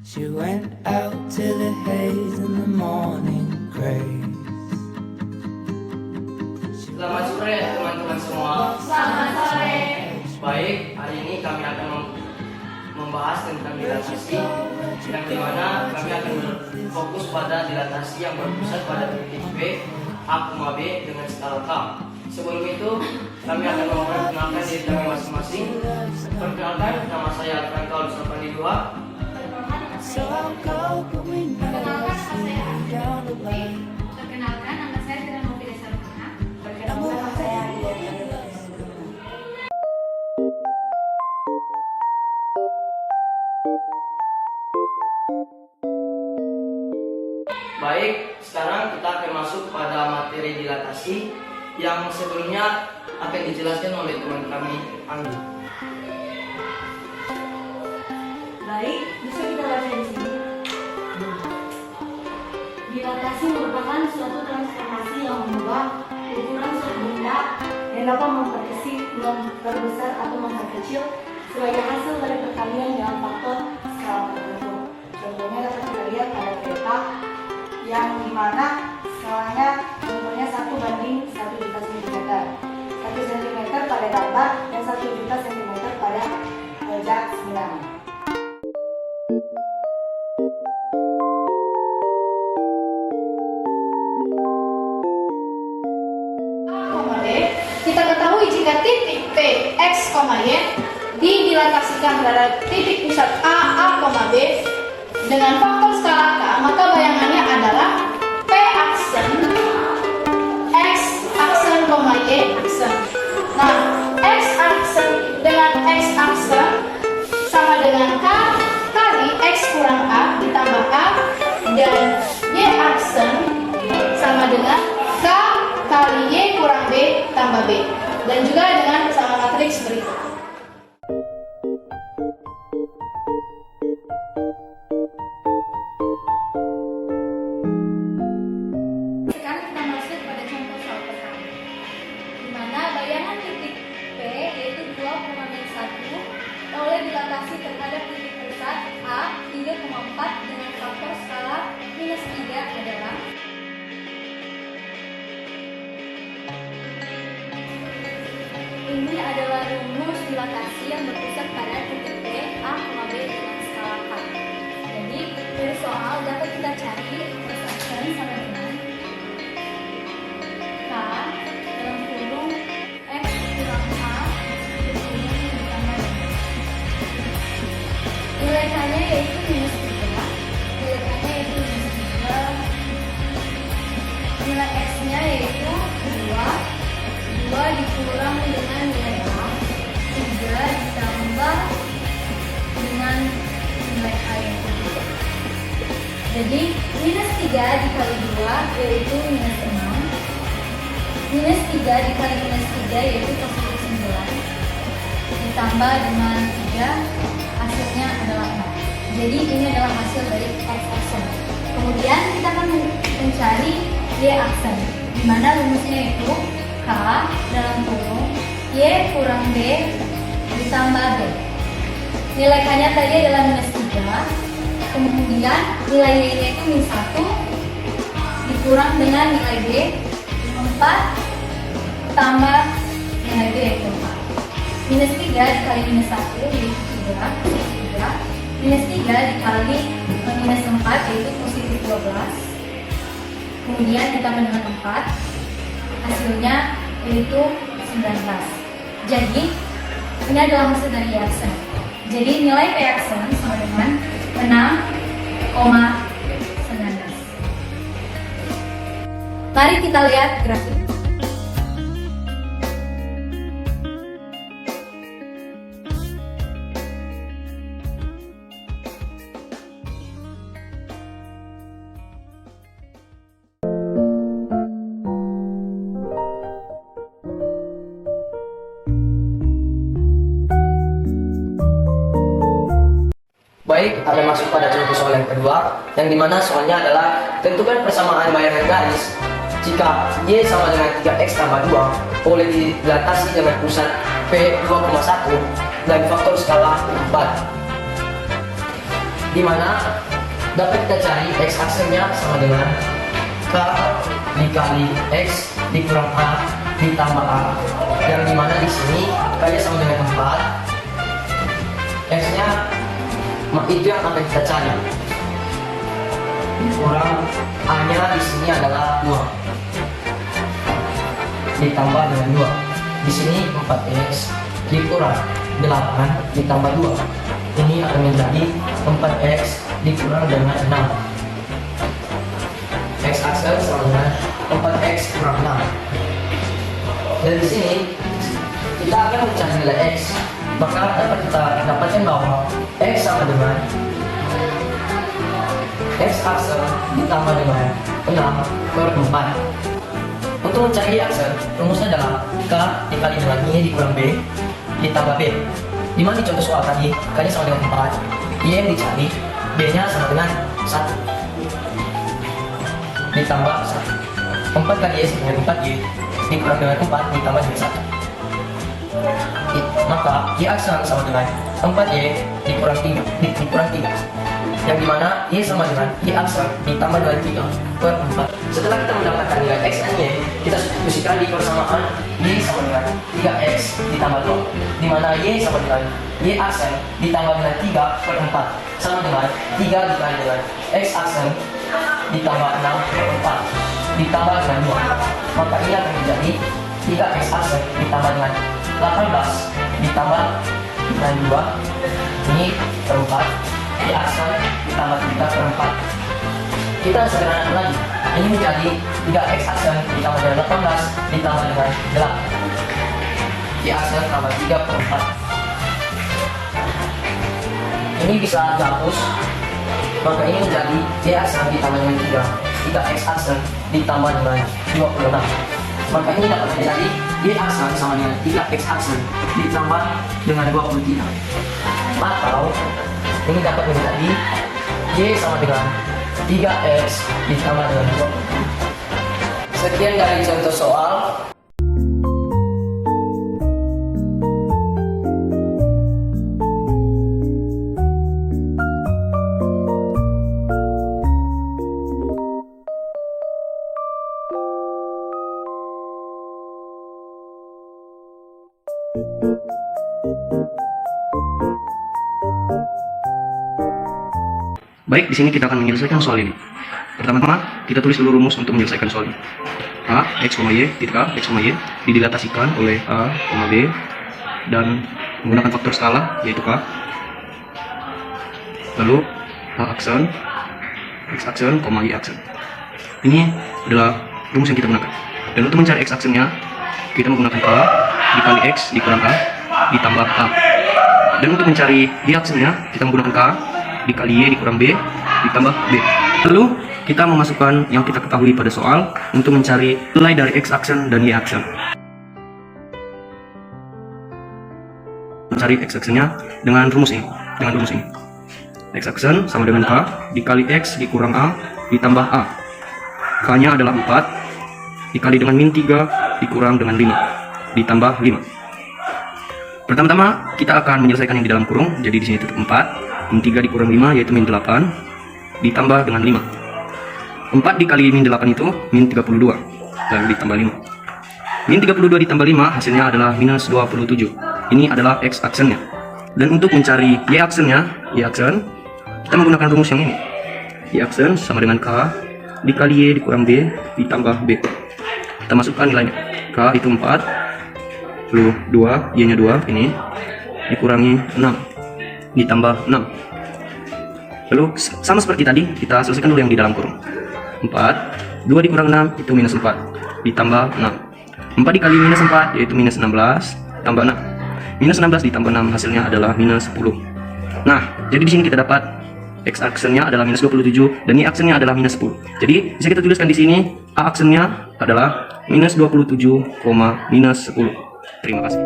She went out to the haze in the morning grace. Selamat sore teman-teman semua. Selamat sore. Baik, hari ini kami akan membahas tentang dilatasi, yang dimana kami akan berfokus pada dilatasi yang berpusat pada titik B, A, B dengan skala K. Sebelum itu, kami akan memperkenalkan diri kami masing-masing. Perkenalkan, nama saya Alfred Sapandidua. Perkenalkan, nama saya Arfi. Perkenalkan, nama saya Tiranovi Desarumana. Perkenalkan, nama saya Baik, sekarang kita akan masuk pada materi dilatasi yang sebelumnya akan dijelaskan oleh teman kami, Anggi. Baik, bisa kita baca di sini. Dilatasi merupakan suatu transformasi yang mengubah ukuran suatu benda yang dapat memperbesar atau memperkecil sebagai hasil dari perkalian dengan faktor skala tertentu. Contohnya dapat kita lihat pada kereta yang dimana skalanya contohnya 1:1 juta cm. 1 cm pada gambar dan 1 juta cm pada jarak sebenarnya. Kita ketahui jika titik P, X, Y didilatasikan terhadap titik pusat A, B dengan faktor skala K, maka bayangannya adalah P aksen, X aksen, Y aksen. Nah, X aksen dengan X aksen sama dengan K kali X kurang A ditambah A, dan Y aksen sama dengan K kali Y kurang B tambah B, dan juga dengan persamaan matriks berikut. Sekarang kita masuk pada contoh soal pertama, di mana bayangan titik P yaitu 2,1 oleh dilatasi terhadap titik pusat A 3,4 dengan faktor skala -3 adalah ini adalah rumus dilatasi yang berpusat pada titik P, A, B dengan skala K. Jadi dari soal dapat kita cari X aksen sama dengan K dalam kurung X kurang A kurung ditambah nilai K-nya yaitu -3, nilai K-nya yaitu -3, nilai X-nya yaitu 2 dikurang dengan nilai A, 3 ditambah dengan nilai A yaitu 3. Jadi -3 dikali 2 yaitu -6, -3 dikali -3 yaitu +9, ditambah dengan 3 hasilnya adalah 6. Jadi ini adalah hasil dari X aksen. Kemudian kita akan mencari Y aksen, di mana rumusnya itu K dalam kurung Y kurang B ditambah B. Nilai K-nya tadi adalah -3, kemudian nilai Y-nya itu -1 dikurang dengan nilai B 4 tambah nilai B yaitu 4. -3 dikali -1 yaitu 3, -3 dikali -4 yaitu +12. Kemudian ditambah dengan 4, hasilnya yaitu 19. Jadi ini adalah hasil dari Y aksen. Jadi nilai P aksen sama dengan 6,19. Mari kita lihat grafik. Baik, ada masuk pada contoh soal yang kedua, yang dimana soalnya adalah tentukan persamaan bayangan garis jika Y sama dengan 3X tambah 2 oleh dilatasi dengan pusat P 2,1 dan faktor skala 4. di mana dapat kita cari X aksennya sama dengan K dikali X dikurang A ditambah A, yang dimana di sini K-nya sama dengan 4, X-nya itu yang akan kita cari, kurang A-nya di sini adalah 2 ditambah dengan 2. Di sini 4X dikurang 8 ditambah 2. Ini akan menjadi 4X dikurang dengan 6. X aksen sama dengan 4X kurang 6. Dan di sini kita akan mencari nilai X. Maka dapat kita dapatkan bahwa X sama dengan X aksen ditambah dengan 6 per 4. Untuk mencari aksen, rumusnya adalah K dikali dengan Y dikurang B ditambah B. Dimana di contoh soal tadi, K-nya sama dengan 4, Y yang dicari, B-nya sama dengan 1 ditambah 1. 4 kali Y sama dengan 4Y dikurang dengan 4 ditambah dengan 1. Maka Y aksen sama dengan 4Y dikurang 3 yang dimana Y sama dengan Y aksen ditambah dengan 3 per 4. Setelah kita mendapatkan nilai X dan Y, kita substitusikan di persamaan Y sama dengan 3X ditambah 2, dimana Y sama dengan Y aksen ditambah dengan 3 per 4 sama dengan 3 dikali dengan X aksen ditambah 6 per 4 ditambah dengan 2. Maka ini akan menjadi 3X aksen ditambah dengan 18 ditambah dengan 2, ini per 4, Y aksen ditambah 3 per 4. Kita sederhanakan lagi, ini menjadi 3X aksen ditambah dengan 18 ditambah dengan 8, Y aksen tambah 3 per 4. Ini bisa dihapus, maka ini menjadi Y aksen ditambah dengan 3X aksen ditambah dengan 26. Maka ini dapat menjadi Y aksen sama dengan 3X aksen ditambah dengan 23. Atau ini dapat menjadi Y sama dengan 3X ditambah dengan 23. Sekian dari contoh soal. Baik, di sini kita akan menyelesaikan soal ini. Pertama-tama, kita tulis dulu rumus untuk menyelesaikan soal ini. A, X, Y, titik A, X, Y didilatasikan oleh A, B dan menggunakan faktor skala yaitu K. Lalu A aksen, X aksen, Y aksen. Ini adalah rumus yang kita gunakan. Dan untuk mencari X aksennya, kita menggunakan K dikali X dikurang A ditambah A. Dan untuk mencari Y aksennya, kita menggunakan K dikali Y dikurang B ditambah B. Lalu kita memasukkan yang kita ketahui pada soal untuk mencari nilai dari X aksen dan Y aksen. Mencari X aksennya dengan rumus ini. X aksen sama dengan K dikali X dikurang A ditambah A. K-nya adalah 4 dikali dengan min 3 dikurang dengan 5 ditambah 5. Pertama-tama kita akan menyelesaikan yang di dalam kurung. Jadi di sini tetap 4. Min 3 dikurang 5 yaitu min 8 ditambah dengan 5. 4 dikali min 8 itu min 32 lalu ditambah 5. Min 32 ditambah 5 hasilnya adalah minus 27. Ini adalah X aksennya. Dan untuk mencari Y aksennya, Y aksen, kita menggunakan rumus yang ini. Y aksen sama dengan K dikali Y dikurang B ditambah B. Kita masukkan nilainya. K itu 4 lalu 2, Y nya 2 ini dikurangi 6 ditambah 6. Lalu sama seperti tadi, kita selesaikan dulu yang di dalam kurung. 4, 2 dikurang 6 itu minus 4 ditambah 6. 4 dikali minus 4 yaitu minus 16 tambah 6. Minus 16 ditambah 6 hasilnya adalah minus 10. Nah, jadi di sini kita dapat X aksennya adalah minus 27 dan Y aksennya adalah minus 10. Jadi bisa kita tuliskan di sini A aksennya adalah minus 27, minus 10. Terima kasih.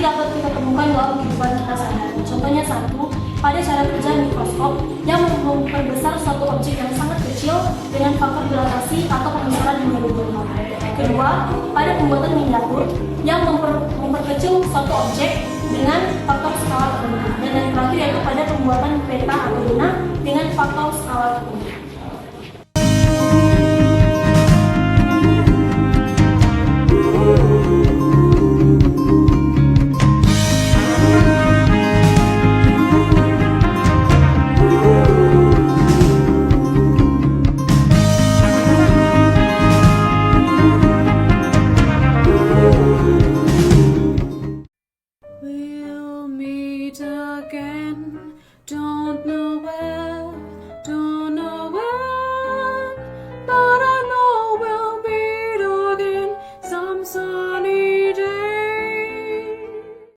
Dapat kita temukan dalam kehidupan kita sehari-hari. Contohnya satu, pada cara kerja mikroskop yang memperbesar suatu objek yang sangat kecil dengan faktor dilatasi atau pembesaran menjadi 2 kali. Kedua, pada pembuatan miniatur yang memperkecil suatu objek dengan faktor skala tertentu. Dan yang terakhir yaitu pada pembuatan peta atau zona dengan faktor skala tertentu. We'll meet again, don't know where,